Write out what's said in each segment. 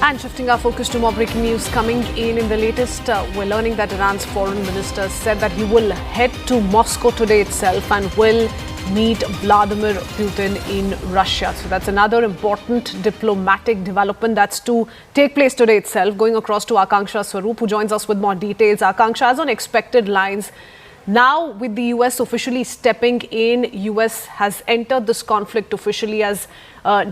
And shifting our focus to more breaking news coming in the latest, we're learning that Iran's foreign minister said that he will head to Moscow today itself and will meet Vladimir Putin in Russia. So that's another important diplomatic development that's to take place today itself. Going across to Akanksha Swaroop, who joins us with more details. Akanksha, as on expected lines, now with the US officially stepping in, US has entered this conflict officially, as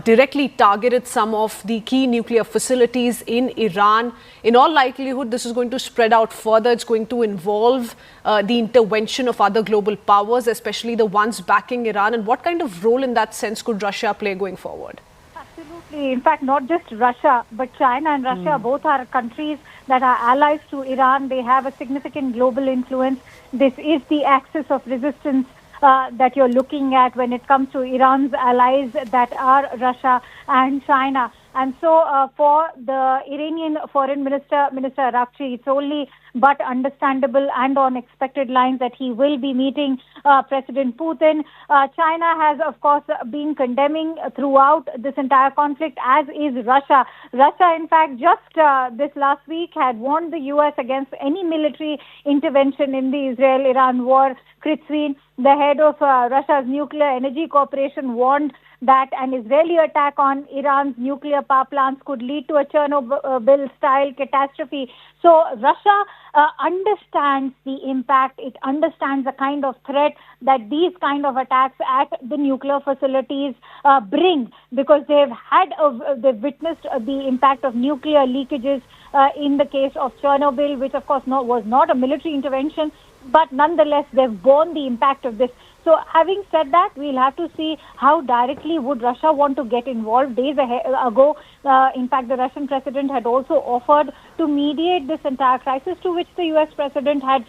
directly targeted some of the key nuclear facilities in Iran. In all likelihood, this is going to spread out further. It's going to involve the intervention of other global powers, especially the ones backing Iran. And what kind of role in that sense could Russia play going forward? Absolutely. In fact, not just Russia, but China and Russia both are countries that are allies to Iran. They have a significant global influence. This is the axis of resistance that you're looking at when it comes to Iran's allies that are Russia and China. And so for the Iranian foreign minister, Minister Arakchi, it's only but understandable and on expected lines that he will be meeting President Putin. China has, of course, been condemning throughout this entire conflict, as is Russia. Russia, in fact, just this last week had warned the U.S. against any military intervention in the Israel-Iran war. Kritzvin, the head of Russia's Nuclear Energy Corporation, warned that an Israeli attack on Iran's nuclear power plants could lead to a Chernobyl-style catastrophe. So Russia understands the impact. It understands the kind of threat that these kind of attacks at the nuclear facilities bring, because they've witnessed the impact of nuclear leakages in the case of Chernobyl, which of course was not a military intervention, but nonetheless they've borne the impact of this. So having said that, we'll have to see how directly would Russia want to get involved. Days ago, in fact, the Russian president had also offered to mediate this entire crisis, to which the US president had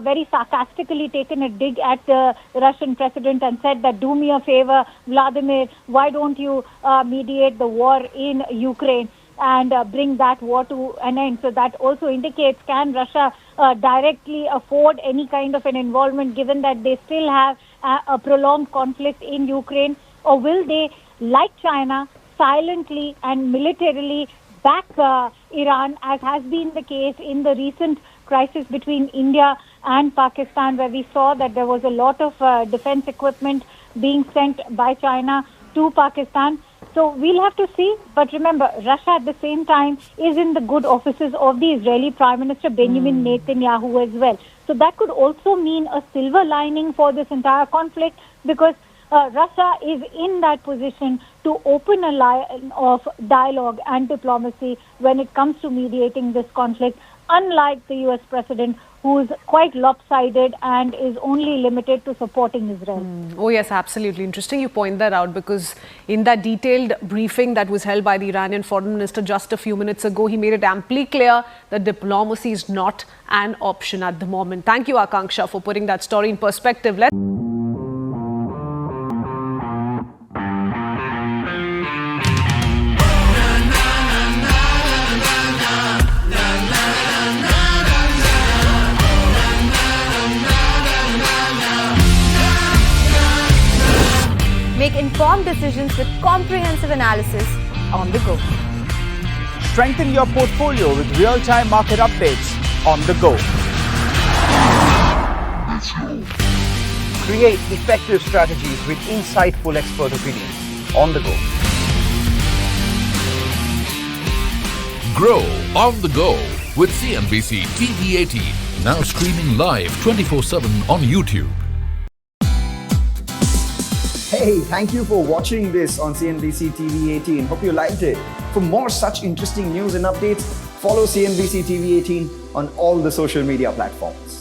very sarcastically taken a dig at the Russian president and said that, do me a favor, Vladimir, why don't you mediate the war in Ukraine and bring that war to an end? So that also indicates, can Russia directly afford any kind of an involvement, given that they still have a prolonged conflict in Ukraine? Or will they, like China, silently and militarily back Iran, as has been the case in the recent crisis between India and Pakistan, where we saw that there was a lot of defense equipment being sent by China to Pakistan? So we'll have to see. But remember, Russia at the same time is in the good offices of the Israeli Prime Minister Benjamin Netanyahu as well. So that could also mean a silver lining for this entire conflict, because Russia is in that position to open a line of dialogue and diplomacy when it comes to mediating this conflict, unlike the US president, who's quite lopsided and is only limited to supporting Israel. Oh yes, absolutely. Interesting you point that out, because in that detailed briefing that was held by the Iranian foreign minister just a few minutes ago, he made it amply clear that diplomacy is not an option at the moment. Thank you, Akanksha, for putting that story in perspective. Make informed decisions with comprehensive analysis on the go. Strengthen your portfolio with real-time market updates on the go. Create effective strategies with insightful expert opinions on the go. Grow on the go with CNBC TV 18, now streaming live 24/7 on YouTube. Hey, thank you for watching this on CNBC TV 18. Hope you liked it. For more such interesting news and updates, follow CNBC TV 18 on all the social media platforms.